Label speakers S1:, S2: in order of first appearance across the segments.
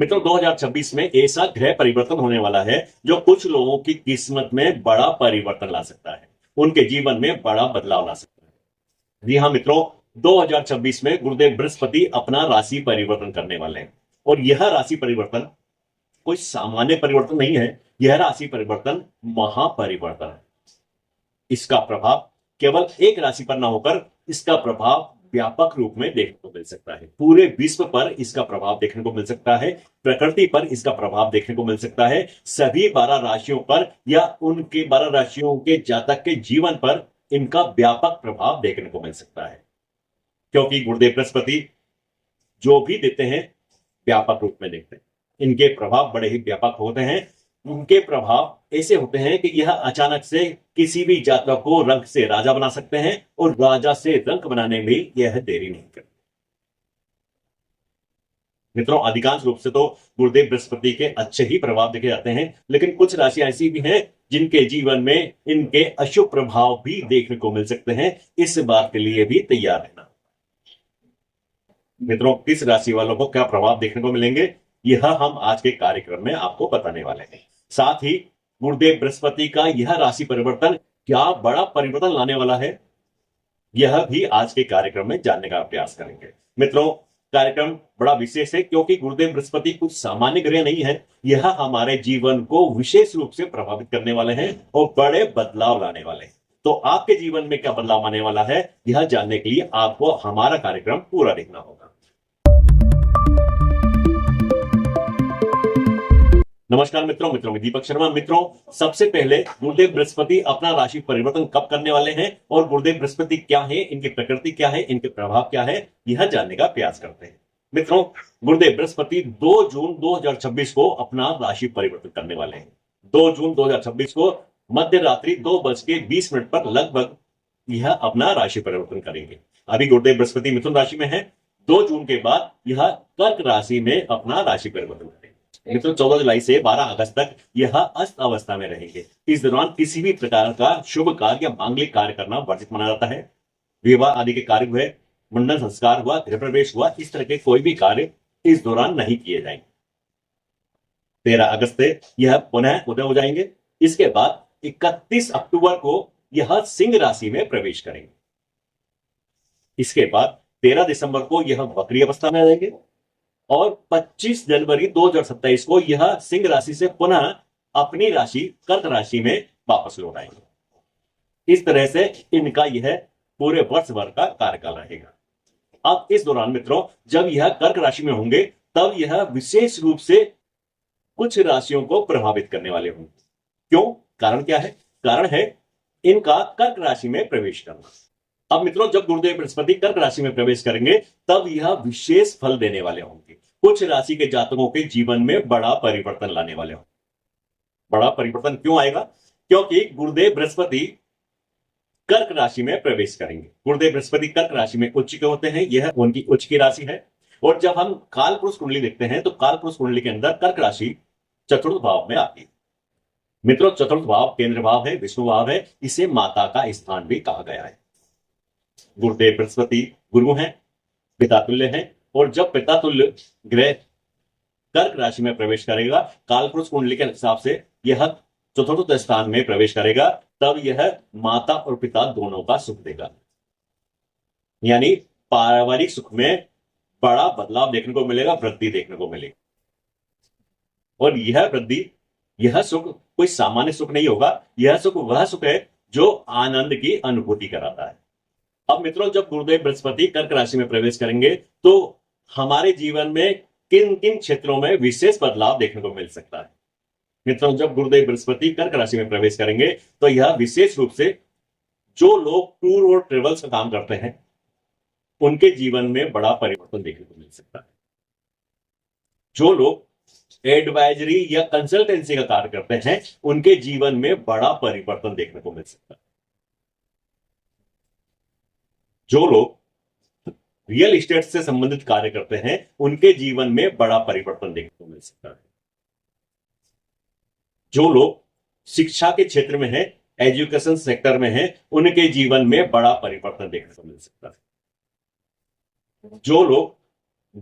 S1: मित्रों 2026 में ऐसा ग्रह परिवर्तन होने वाला है जो कुछ लोगों की किस्मत में बड़ा परिवर्तन ला सकता है, उनके जीवन में बड़ा बदलाव ला सकता है। जी हाँ मित्रों, 2026 में गुरुदेव बृहस्पति अपना राशि परिवर्तन करने वाले हैं और यह राशि परिवर्तन कोई सामान्य परिवर्तन नहीं है। यह राशि परिवर्तन महापरिवर्तन है। इसका प्रभाव केवल एक राशि पर ना होकर इसका प्रभाव व्यापक रूप में देखने को मिल सकता है। पूरे विश्व पर इसका प्रभाव देखने को मिल सकता है, प्रकृति पर इसका प्रभाव देखने को मिल सकता है, सभी 12 राशियों पर या उनके 12 राशियों के जातक के जीवन पर इनका व्यापक प्रभाव देखने को मिल सकता है। क्योंकि गुरुदेव बृहस्पति जो भी देते हैं व्यापक रूप में देखते हैं, इनके प्रभाव बड़े ही व्यापक होते हैं। उनके प्रभाव ऐसे होते हैं कि यह अचानक से किसी भी जातक को रंक से राजा बना सकते हैं और राजा से रंक बनाने में यह देरी नहीं करते। मित्रों अधिकांश रूप से तो गुरुदेव बृहस्पति के अच्छे ही प्रभाव देखे जाते हैं, लेकिन कुछ राशियां ऐसी भी हैं जिनके जीवन में इनके अशुभ प्रभाव भी देखने को मिल सकते हैं। इस बात के लिए भी तैयार रहना। मित्रों किस राशि वालों को क्या प्रभाव देखने को मिलेंगे, यह हम आज के कार्यक्रम में आपको बताने वाले हैं। साथ ही गुरुदेव बृहस्पति का यह राशि परिवर्तन क्या बड़ा परिवर्तन लाने वाला है, यह भी आज के कार्यक्रम में जानने का प्रयास करेंगे। मित्रों कार्यक्रम बड़ा विशेष है क्योंकि गुरुदेव बृहस्पति कुछ सामान्य ग्रह नहीं है। यह हमारे जीवन को विशेष रूप से प्रभावित करने वाले हैं और बड़े बदलाव लाने वाले हैं। तो आपके जीवन में क्या बदलाव आने वाला है, यह जानने के लिए आपको हमारा कार्यक्रम पूरा देखना होगा। नमस्कार मित्रों, मैं दीपक शर्मा। मित्रों सबसे पहले गुरुदेव बृहस्पति अपना राशि परिवर्तन कब करने वाले हैं और गुरुदेव बृहस्पति क्या है, इनकी प्रकृति क्या है, इनके प्रभाव क्या है, यह जानने का प्रयास करते हैं। मित्रों गुरुदेव बृहस्पति 2 जून 2026 को अपना राशि परिवर्तन करने वाले हैं। 2 जून 2026 को मध्य रात्रि 2:20 पर लगभग यह अपना राशि परिवर्तन करेंगे। अभी गुरुदेव बृहस्पति मिथुन राशि में है। 2 जून के बाद यह कर्क राशि में अपना राशि परिवर्तन करेंगे। मित्रों 14 जुलाई से 12 अगस्त तक यह अस्त अवस्था में रहेंगे। इस दौरान किसी भी प्रकार का शुभ कार्य या मांगलिक कार्य करना वर्जित माना जाता है। विवाह आदि के कार्य हुए, मुंडन संस्कार हुआ, गृह प्रवेश हुआ, इस तरह के कोई भी कार्य इस दौरान नहीं किए जाएंगे। 13 अगस्त से यह पुनः उदय हो जाएंगे। इसके बाद 31 अक्टूबर को यह सिंह राशि में प्रवेश करेंगे। इसके बाद 13 दिसंबर को यह वक्री अवस्था में आ जाएंगे और 25 जनवरी 2027 को यह सिंह राशि से पुनः अपनी राशि कर्क राशि में वापस लौट आएंगे। इस तरह से इनका यह पूरे वर्ष भर का कार्यकाल रहेगा। अब इस दौरान मित्रों जब यह कर्क राशि में होंगे तब यह विशेष रूप से कुछ राशियों को प्रभावित करने वाले होंगे। क्यों? कारण क्या है? कारण है इनका कर्क राशि में प्रवेश करना। अब मित्रों जब गुरुदेव बृहस्पति कर्क राशि में प्रवेश करेंगे तब यह विशेष फल देने वाले होंगे। कुछ राशि के जातकों के जीवन में बड़ा परिवर्तन लाने वाले होंगे। बड़ा परिवर्तन क्यों आएगा? क्योंकि गुरुदेव बृहस्पति कर्क राशि में प्रवेश करेंगे। गुरुदेव बृहस्पति कर्क राशि में उच्च के होते हैं, यह उनकी उच्च की राशि है। और जब हम काल पुरुष कुंडली देखते हैं तो काल पुरुष कुंडली के अंदर कर्क राशि चतुर्थ भाव में आती है। मित्रों चतुर्थ भाव केंद्र भाव है, विष्णु भाव है, इसे माता का स्थान भी कहा गया है। गुरुदेव बृहस्पति गुरु हैं, पिता तुल्य हैं, और जब पिता तुल्य ग्रह कर्क राशि में प्रवेश करेगा, कालपुरुष कुंडली के हिसाब से यह चतुर्थ स्थान में प्रवेश करेगा, तब यह माता और पिता दोनों का सुख देगा। यानी पारिवारिक सुख में बड़ा बदलाव देखने को मिलेगा, वृद्धि देखने को मिलेगी। और यह वृद्धि, यह सुख कोई सामान्य सुख नहीं होगा। यह सुख वह सुख है जो आनंद की अनुभूति कराता है। अब मित्रों जब गुरुदेव बृहस्पति कर्क राशि में प्रवेश करेंगे तो हमारे जीवन में किन किन क्षेत्रों में विशेष बदलाव देखने को मिल सकता है। मित्रों जब गुरुदेव बृहस्पति कर्क राशि में प्रवेश करेंगे तो यह विशेष रूप से जो लोग टूर और ट्रेवल्स का काम करते हैं उनके जीवन में बड़ा परिवर्तन देखने को मिल सकता है। जो लोग एडवाइजरी या कंसल्टेंसी का कार्य करते हैं उनके जीवन में बड़ा परिवर्तन देखने को मिल सकता है। जो लोग रियल एस्टेट से संबंधित कार्य करते हैं उनके जीवन में बड़ा परिवर्तन देखने को मिल सकता है। जो लोग शिक्षा के क्षेत्र में हैं, एजुकेशन सेक्टर में हैं, उनके जीवन में बड़ा परिवर्तन देखने को मिल सकता है। जो लोग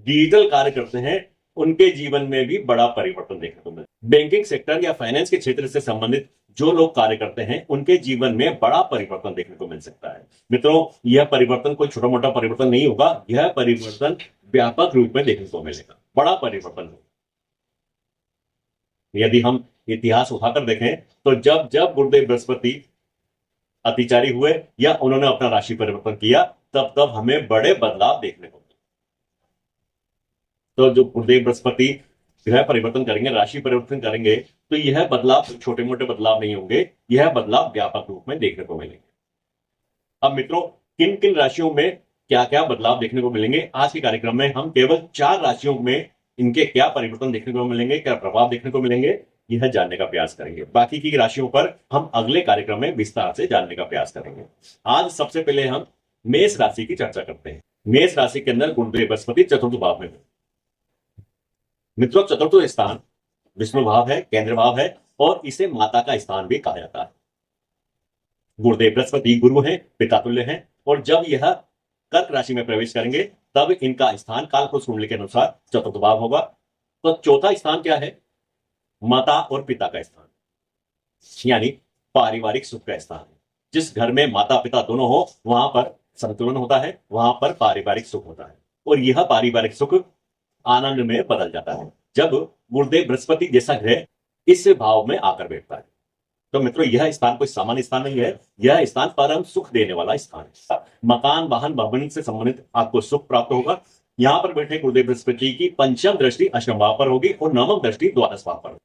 S1: डिजिटल कार्य करते हैं उनके जीवन में भी बड़ा परिवर्तन देखने को मिलता है। बैंकिंग सेक्टर या फाइनेंस के क्षेत्र से संबंधित जो लोग कार्य करते हैं उनके जीवन में बड़ा परिवर्तन देखने को मिल सकता है। मित्रों, यह परिवर्तन कोई छोटा मोटा परिवर्तन नहीं होगा, यह परिवर्तन व्यापक रूप में देखने को मिलेगा, बड़ा परिवर्तन होगा। यदि हम इतिहास उठाकर देखें तो जब जब गुरुदेव बृहस्पति अतिचारी हुए या उन्होंने अपना राशि परिवर्तन किया, तब तब हमें बड़े बदलाव देखने को मिले। तो जो गुरुदेव बृहस्पति ग्रह परिवर्तन करेंगे, राशि परिवर्तन करेंगे, तो यह बदलाव छोटे मोटे बदलाव नहीं होंगे, यह बदलाव व्यापक रूप में देखने को मिलेंगे। अब मित्रों, किन किन राशियों में क्या क्या बदलाव देखने को मिलेंगे, आज के कार्यक्रम में हम केवल 4 राशियों में इनके क्या परिवर्तन देखने को मिलेंगे, क्या प्रभाव देखने को मिलेंगे, यह जानने का प्रयास करेंगे। बाकी की राशियों पर हम अगले कार्यक्रम में विस्तार से जानने का प्रयास करेंगे। आज सबसे पहले हम मेष राशि की चर्चा करते हैं। मेष राशि के अंदर गुरुदेव बृहस्पति चतुर्थ भाव में। मित्रों, चतुर्थ स्थान विष्णु भाव है, केंद्र भाव है और इसे माता का स्थान भी कहा जाता है। गुरुदेव बृहस्पति गुरु हैं, पिता तुल्य हैं, और जब यह कर्क राशि में प्रवेश करेंगे तब इनका स्थान कालपुरुष कुंडली के अनुसार चतुर्थ भाव होगा। तो चौथा स्थान क्या है? माता और पिता का स्थान, यानी पारिवारिक सुख का स्थान है। जिस घर में माता पिता दोनों हो वहां पर संतुलन होता है, वहां पर पारिवारिक सुख होता है, और यह पारिवारिक सुख आनंद में बदल जाता है जब गुरुदेव बृहस्पति जैसा ग्रह इस भाव में आकर बैठता है। तो मित्रों, यह स्थान कोई सामान्य स्थान नहीं है, यह स्थान परम सुख देने वाला स्थान है। मकान वाहन भवन से संबंधित आपको सुख प्राप्त होगा। यहां पर बैठे गुरुदेव बृहस्पति की पंचम दृष्टि अष्टम भाव पर होगी और नवम दृष्टि द्वादश भाव पर।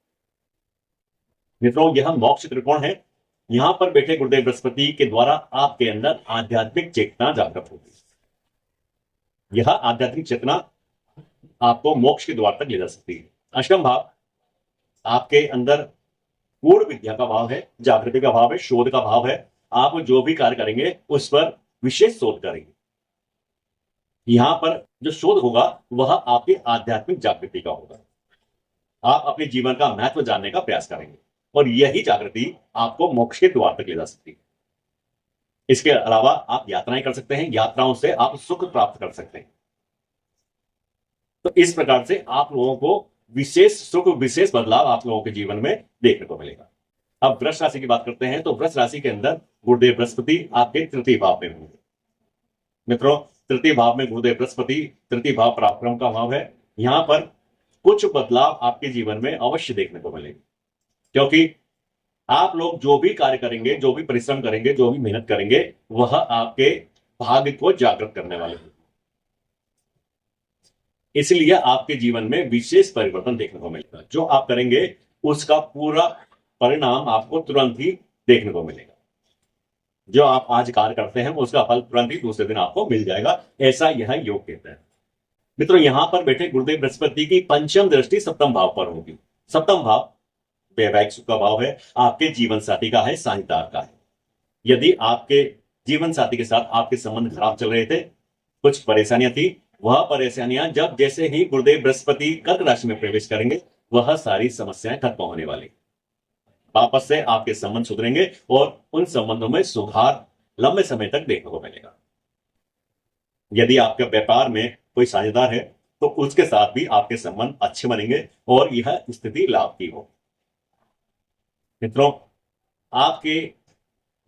S1: मित्रों, यह मोक्ष त्रिकोण है। यहां पर बैठे गुरुदेव बृहस्पति के द्वारा आपके अंदर आध्यात्मिक चेतना जागृत होगी। यह आध्यात्मिक चेतना आपको मोक्ष के द्वार तक ले जा सकती है। अष्टम भाव आपके अंदर पूर्ण विद्या का भाव है, जागृति का भाव है, शोध का भाव है। आप जो भी कार्य करेंगे उस पर विशेष शोध करेंगे। यहां पर जो शोध होगा वह आपकी आध्यात्मिक जागृति का होगा। आप अपने जीवन का महत्व जानने का प्रयास करेंगे और यही जागृति आपको मोक्ष के द्वार तक ले जा सकती है। इसके अलावा आप यात्राएं कर सकते हैं, यात्राओं से आप सुख प्राप्त कर सकते हैं। तो इस प्रकार से आप लोगों को विशेष सुख, विशेष बदलाव आप लोगों के जीवन में देखने को मिलेगा। अब वृष राशि की बात करते हैं तो वृष राशि के अंदर गुरुदेव बृहस्पति आपके तृतीय भाव में होंगे। मित्रों, तृतीय भाव में गुरुदेव बृहस्पति, तृतीय भाव पराक्रम का भाव है। यहां पर कुछ बदलाव आपके जीवन में अवश्य देखने को मिलेंगे, क्योंकि आप लोग जो भी कार्य करेंगे, जो भी परिश्रम करेंगे, जो भी मेहनत करेंगे, वह आपके भाग्य को जागृत करने वाले हैं। इसलिए आपके जीवन में विशेष परिवर्तन देखने को मिलेगा। जो आप करेंगे उसका पूरा परिणाम आपको तुरंत ही देखने को मिलेगा। जो आप आज कार्य करते हैं उसका फल तुरंत ही दूसरे दिन आपको मिल जाएगा, ऐसा यह योग कहता है। मित्रों, यहां पर बैठे गुरुदेव बृहस्पति की पंचम दृष्टि सप्तम भाव पर होगी। सप्तम भाव वैवाहिक सुख का भाव है, आपके जीवन साथी का है, साझेदार का है। यदि आपके जीवन साथी के साथ आपके संबंध खराब चल रहे थे, कुछ परेशानियां थी, वह परेशानियां जब जैसे ही गुरुदेव बृहस्पति कर्क राशि में प्रवेश करेंगे वह सारी समस्याएं खत्म होने वाली, वापस से आपके संबंध सुधरेंगे और उन संबंधों में सुधार लंबे समय तक देखने को मिलेगा। यदि आपके व्यापार में कोई साझेदार है तो उसके साथ भी आपके संबंध अच्छे बनेंगे और यह स्थिति लाभ की हो। मित्रों, आपके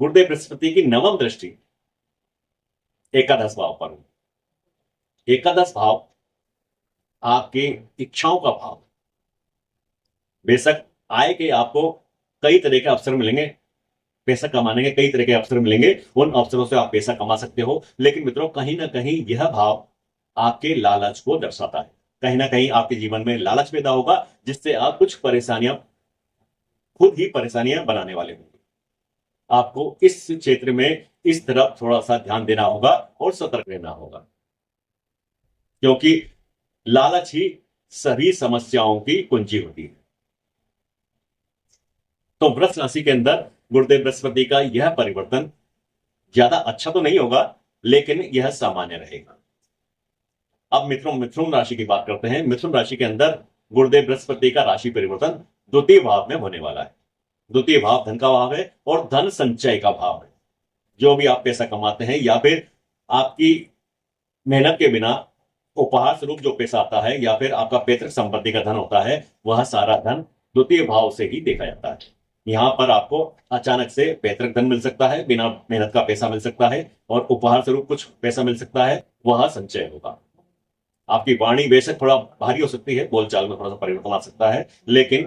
S1: गुरुदेव बृहस्पति की नवम दृष्टि एकादश भाव पर हो। एकादश भाव आपके इच्छाओं का भाव। बेशक आय के आपको कई तरह के अवसर मिलेंगे, पैसा कमाने के कई तरह के अवसर मिलेंगे, उन अवसरों से आप पैसा कमा सकते हो, लेकिन मित्रों कहीं ना कहीं यह भाव आपके लालच को दर्शाता है। कहीं ना कहीं आपके जीवन में लालच पैदा होगा जिससे आप कुछ परेशानियां, खुद ही परेशानियां बनाने वाले होंगे। आपको इस क्षेत्र में इस तरफ थोड़ा सा ध्यान देना होगा और सतर्क रहना होगा, क्योंकि लालच ही सभी समस्याओं की कुंजी होती है। तो वृष राशि के अंदर गुरुदेव बृहस्पति का यह परिवर्तन ज्यादा अच्छा तो नहीं होगा, लेकिन यह सामान्य रहेगा। अब मिथुन राशि की बात करते हैं। मिथुन राशि के अंदर गुरुदेव बृहस्पति का राशि परिवर्तन द्वितीय भाव में होने वाला है। द्वितीय भाव धन का भाव है और धन संचय का भाव है। जो भी आप पैसा कमाते हैं या फिर आपकी मेहनत के बिना उपहार स्वरूप जो पैसा आता है या फिर आपका पैतृक संपत्ति का धन होता है, वह सारा धन द्वितीय भाव से ही देखा जाता है। यहाँ पर आपको अचानक से पैतृक धन मिल सकता है, बिना मेहनत का पैसा मिल सकता है, और उपहार स्वरूप कुछ पैसा मिल सकता है, वह संचय होगा। आपकी वाणी बेशक थोड़ा भारी हो सकती है, बोलचाल में थोड़ा सा परिवर्तन आ सकता है, लेकिन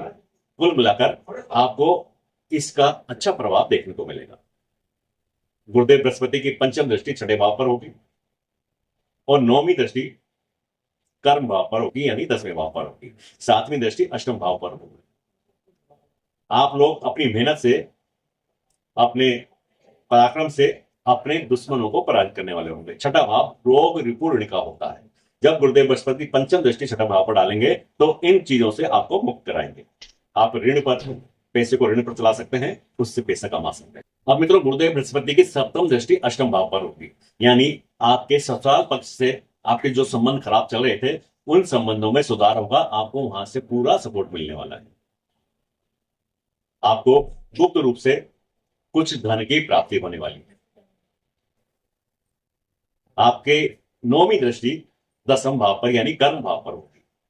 S1: कुल मिलाकर आपको इसका अच्छा प्रभाव देखने को मिलेगा। गुरुदेव बृहस्पति की पंचम दृष्टि छठे भाव पर होगी और नौवीं दृष्टि कर्म भाव पर होगी, यानी 10वें भाव पर होगी। 7वीं दृष्टि अष्टम भाव पर होगी। आप लोग अपनी मेहनत से, अपने पराक्रम से अपने दुश्मनों को पराजित करने वाले होंगे। छठा भाव रोग रिपुण का होता है। जब गुरुदेव बृहस्पति पंचम दृष्टि छठा भाव पर डालेंगे तो इन चीजों से आपको मुक्त कराएंगे। आप ऋण पर, पैसे को ऋण पर चला सकते हैं, उससे पैसा कमा सकते हैं। अब मित्रों, गुरुदेव बृहस्पति की सप्तम दृष्टि अष्टम भाव पर होगी, यानी आपके ससुराल पक्ष से आपके जो संबंध खराब चल रहे थे, उन संबंधों में सुधार होगा। आपको वहां से पूरा सपोर्ट मिलने वाला है। आपको गुप्त रूप से कुछ धन की प्राप्ति होने वाली है। आपके नौवीं दृष्टि 10वें भाव पर यानी कर्म भाव पर होगी।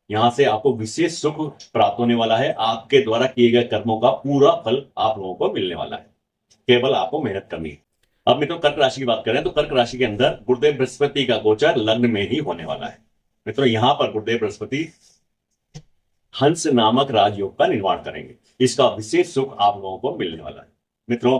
S1: यहां से आपको विशेष सुख प्राप्त होने वाला है। आपके द्वारा किए गए कर्मों का पूरा फल आप लोगों को मिलने वाला है, केवल आपको मेहनत करनी है। अब मित्रों, कर्क राशि की बात करें तो कर्क राशि के अंदर गुरुदेव बृहस्पति का गोचर लग्न में ही होने वाला है। मित्रों, यहां पर गुरुदेव बृहस्पति हंस नामक राजयोग का निर्माण करेंगे। इसका विशेष सुख आप लोगों को मिलने वाला है। मित्रों,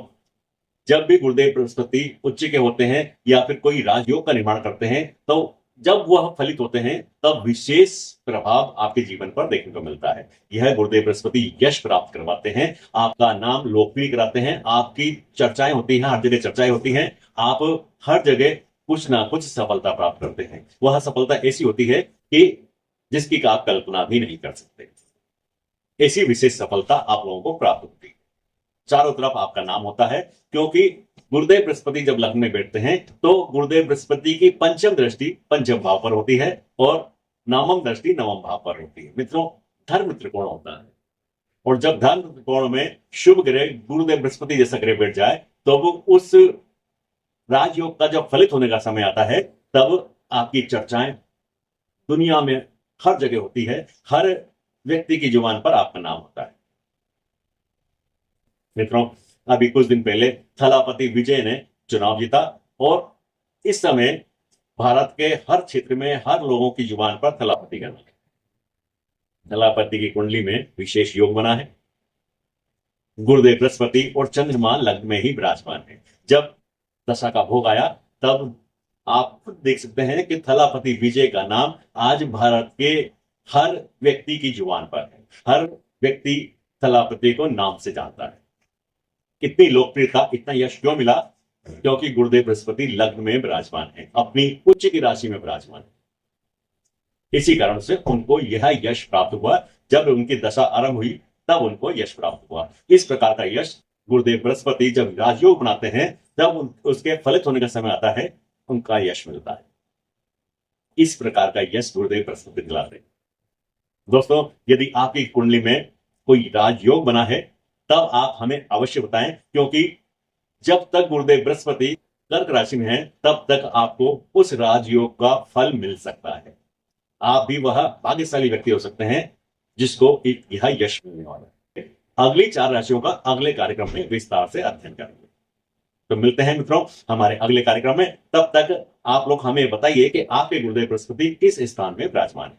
S1: जब भी गुरुदेव बृहस्पति उच्च के होते हैं या फिर कोई राजयोग का निर्माण करते हैं, तो जब वह फलित होते हैं तब विशेष प्रभाव आपके जीवन पर देखने को मिलता है। यह गुरुदेव बृहस्पति यश प्राप्त करवाते हैं, आपका नाम लोकप्रिय कराते हैं, आपकी चर्चाएं होती हैं, हर जगह चर्चाएं होती हैं, आप हर जगह कुछ ना कुछ सफलता प्राप्त करते हैं। वह सफलता ऐसी होती है कि जिसकी आप कल्पना भी नहीं कर सकते। ऐसी विशेष सफलता आप लोगों को प्राप्त होती है। चारों तरफ आपका नाम होता है, क्योंकि गुरुदेव बृहस्पति जब लग्न में बैठते हैं तो गुरुदेव बृहस्पति की पंचम दृष्टि पंचम भाव पर होती है और नवम दृष्टि नवम भाव पर होती है। मित्रों, धर्म त्रिकोण होता है, और जब धर्म त्रिकोण में शुभ ग्रह गुरुदेव बृहस्पति जैसा ग्रह बैठ जाए तो वो उस राजयोग का जब फलित होने का समय आता है, तब आपकी चर्चाएं दुनिया में हर जगह होती है, हर व्यक्ति की जुबान पर आपका नाम होता है। मित्रों, अभी कुछ दिन पहले थलापति विजय ने चुनाव जीता और इस समय भारत के हर क्षेत्र में हर लोगों की जुबान पर थलापति का नाम है। थलापति की कुंडली में विशेष योग बना है। गुरुदेव बृहस्पति और चंद्रमा लग्न में ही विराजमान है। जब दशा का भोग आया तब आप खुद देख सकते हैं कि थलापति विजय का नाम आज भारत के हर व्यक्ति की जुबान पर है। हर व्यक्ति थलापति को नाम से जानता है। कितनी लोकप्रियता, इतना यश क्यों मिला? क्योंकि गुरुदेव बृहस्पति लग्न में विराजमान है, अपनी उच्च की राशि में विराजमान है। इसी कारण से उनको यह यश प्राप्त हुआ। जब उनकी दशा आरंभ हुई तब उनको यश प्राप्त हुआ। इस प्रकार का यश गुरुदेव बृहस्पति जब राजयोग बनाते हैं तब उसके फलित होने का समय आता है, उनका यश मिलता है। इस प्रकार का यश गुरुदेव बृहस्पति दिलाते हैं। दोस्तों, यदि आपकी कुंडली में कोई राजयोग बना है तब आप हमें अवश्य बताएं, क्योंकि जब तक गुरुदेव बृहस्पति कर्क राशि में है तब तक आपको उस राजयोग का फल मिल सकता है। आप भी वह भाग्यशाली व्यक्ति हो सकते हैं जिसको यह यश मिलने वाला है। अगली 4 राशियों का अगले कार्यक्रम में विस्तार से अध्ययन करेंगे। तो मिलते हैं मित्रों हमारे अगले कार्यक्रम में। तब तक आप लोग हमें बताइए कि आपके गुरुदेव बृहस्पति किस स्थान में विराजमान है।